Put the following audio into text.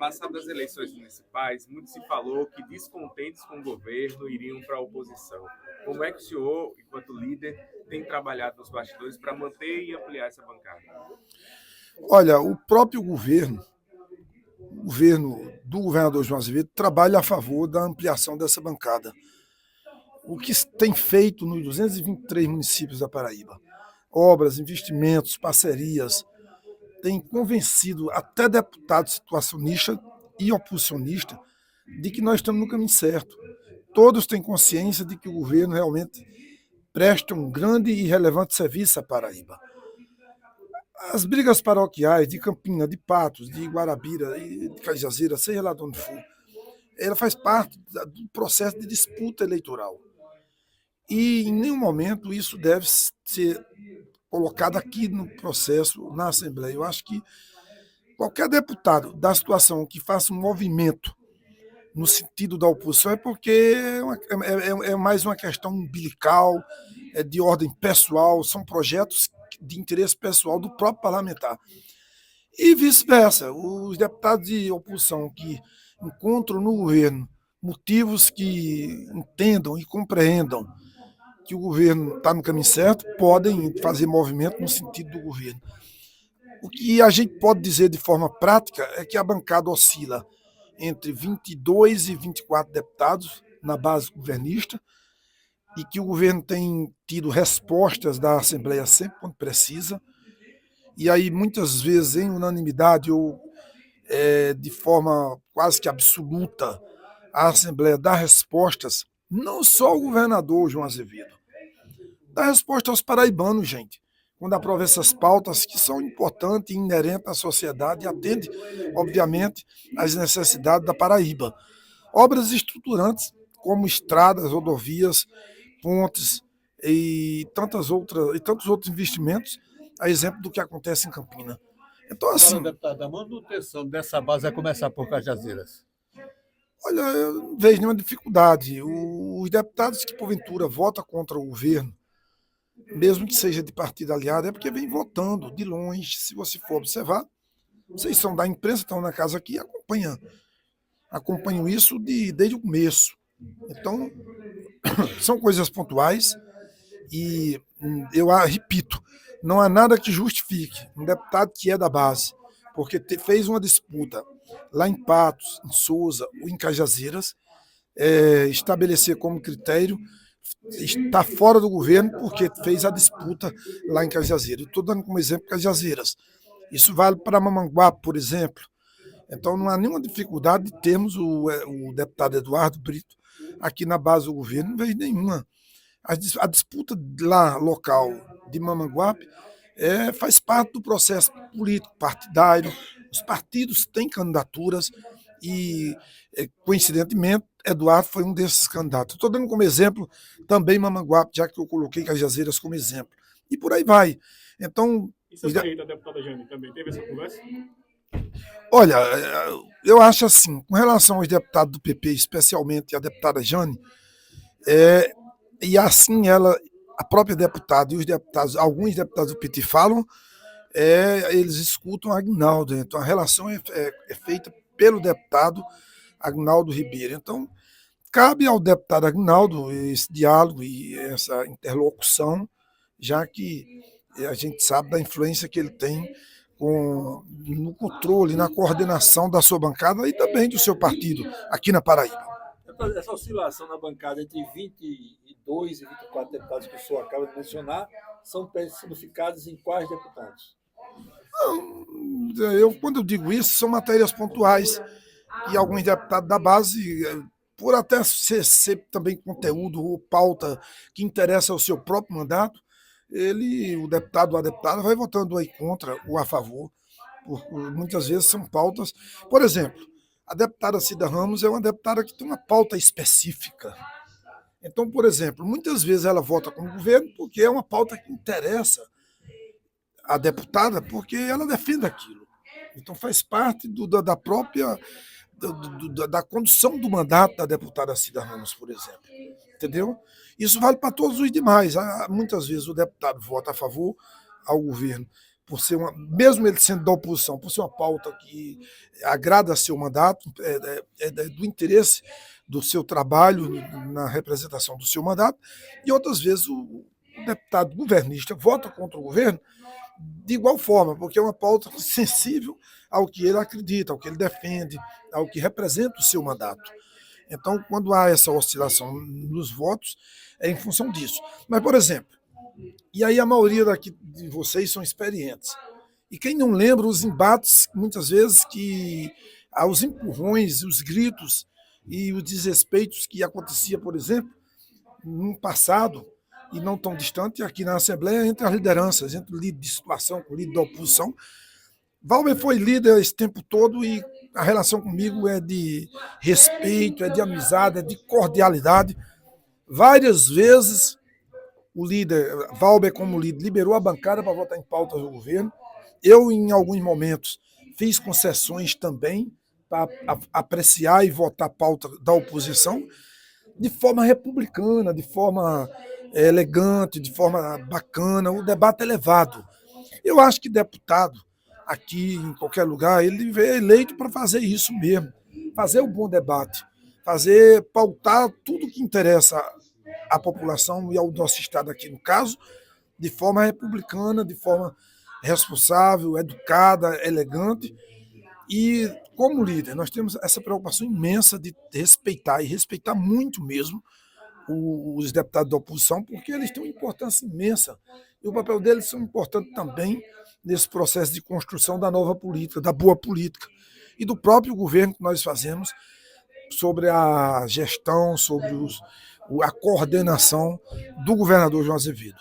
passadas as eleições municipais, muito se falou que descontentes com o governo iriam para a oposição. Como é que o senhor, enquanto líder, tem trabalhado nos bastidores para manter e ampliar essa bancada? Olha, o próprio governo do governador João Azevedo trabalha a favor da ampliação dessa bancada. O que tem feito nos 223 municípios da Paraíba, obras, investimentos, parcerias, tem convencido até deputados situacionistas e oposicionistas de que nós estamos no caminho certo. Todos têm consciência de que o governo realmente presta um grande e relevante serviço à Paraíba. As brigas paroquiais de Campina, de Patos, de Guarabira, de Cajazeira, seja lá de onde for, ela faz parte do processo de disputa eleitoral. E em nenhum momento isso deve ser colocado aqui no processo, na Assembleia. Eu acho que qualquer deputado da situação que faça um movimento no sentido da oposição é porque é mais uma questão umbilical, é de ordem pessoal, são projetos de interesse pessoal do próprio parlamentar. E vice-versa, os deputados de oposição que encontram no governo motivos que entendam e compreendam que o governo está no caminho certo, podem fazer movimento no sentido do governo. O que a gente pode dizer de forma prática é que a bancada oscila entre 22 e 24 deputados na base governista e que o governo tem tido respostas da Assembleia sempre quando precisa, e aí muitas vezes em unanimidade ou de forma quase que absoluta, a Assembleia dá respostas, não só ao governador João Azevedo, dá resposta aos paraibanos, gente, quando aprova essas pautas que são importantes e inerentes à sociedade e atende, obviamente, às necessidades da Paraíba. Obras estruturantes, como estradas, rodovias, pontes e tantos outros investimentos, a exemplo do que acontece em Campina. Então, assim. Agora, deputado, a manutenção dessa base vai começar por Cajazeiras. Olha, eu não vejo nenhuma dificuldade. Os deputados que, porventura, votam contra o governo, mesmo que seja de partido aliado, é porque vem votando de longe. Se você for observar, vocês são da imprensa, estão na casa aqui, acompanham isso desde o começo. Então, são coisas pontuais e eu repito, não há nada que justifique um deputado que é da base, porque fez uma disputa lá em Patos, em Souza ou em Cajazeiras, estabelecer como critério está fora do governo porque fez a disputa lá em Cajazeiras. Estou dando como exemplo Cajazeiras. Isso vale para Mamanguape, por exemplo. Então não há nenhuma dificuldade de termos o deputado Eduardo Brito aqui na base do governo, não vejo nenhuma. A disputa lá local de Mamanguape faz parte do processo político partidário. Os partidos têm candidaturas e, coincidentemente, Eduardo foi um desses candidatos. Estou dando como exemplo também Mamanguape, já que eu coloquei Cajazeiras como exemplo. E por aí vai. Então. E seu da deputada Jane também teve essa conversa? Olha, eu acho assim, com relação aos deputados do PP, especialmente a deputada Jane, e assim a própria deputada e os deputados, alguns deputados do PT falam, eles escutam Agnaldo. Então a relação é feita pelo deputado Agnaldo Ribeiro. Então, cabe ao deputado Agnaldo esse diálogo e essa interlocução, já que a gente sabe da influência que ele tem no controle, na coordenação da sua bancada e também do seu partido aqui na Paraíba. Essa oscilação na bancada entre 22 e 24 deputados que o senhor acaba de mencionar são personificados em quais deputados? Quando eu digo isso, são matérias pontuais e alguns deputados da base, por até ser também conteúdo ou pauta que interessa ao seu próprio mandato, o deputado ou a deputada vai votando aí contra ou a favor. Muitas vezes são pautas. Por exemplo, a deputada Cida Ramos é uma deputada que tem uma pauta específica. Então, por exemplo, muitas vezes ela vota com o governo porque é uma pauta que interessa a deputada, porque ela defende aquilo. Então faz parte da própria da condução do mandato da deputada Cida Ramos, por exemplo. Entendeu? Isso vale para todos os demais. Muitas vezes o deputado vota a favor ao governo mesmo ele sendo da oposição, por ser uma pauta que agrada seu mandato, do interesse do seu trabalho na representação do seu mandato, e outras vezes o deputado governista vota contra o governo de igual forma, porque é uma pauta sensível ao que ele acredita, ao que ele defende, ao que representa o seu mandato. Então, quando há essa oscilação nos votos, é em função disso. Mas, por exemplo, e aí a maioria daqui de vocês são experientes. E quem não lembra os embates, muitas vezes, que os empurrões, os gritos e os desrespeitos que acontecia, por exemplo, no passado, e não tão distante, aqui na Assembleia, entre as lideranças, entre o líder de situação com o líder da oposição. Valber foi líder esse tempo todo e a relação comigo é de respeito, é de amizade, é de cordialidade. Várias vezes o líder, Valber como líder, liberou a bancada para votar em pautas do governo. Eu, em alguns momentos, fiz concessões também para apreciar e votar a pauta da oposição de forma republicana, de forma elegante, de forma bacana. O debate é levado. Eu acho que deputado, aqui em qualquer lugar, ele é eleito para fazer isso mesmo, fazer o bom debate, pautar tudo que interessa à população e ao nosso Estado aqui no caso, de forma republicana, de forma responsável, educada, elegante. E, como líder, nós temos essa preocupação imensa de respeitar, e respeitar muito mesmo, os deputados da oposição, porque eles têm uma importância imensa. E o papel deles são importante também nesse processo de construção da nova política, da boa política, e do próprio governo que nós fazemos sobre a gestão, sobre a coordenação do governador João Azevedo.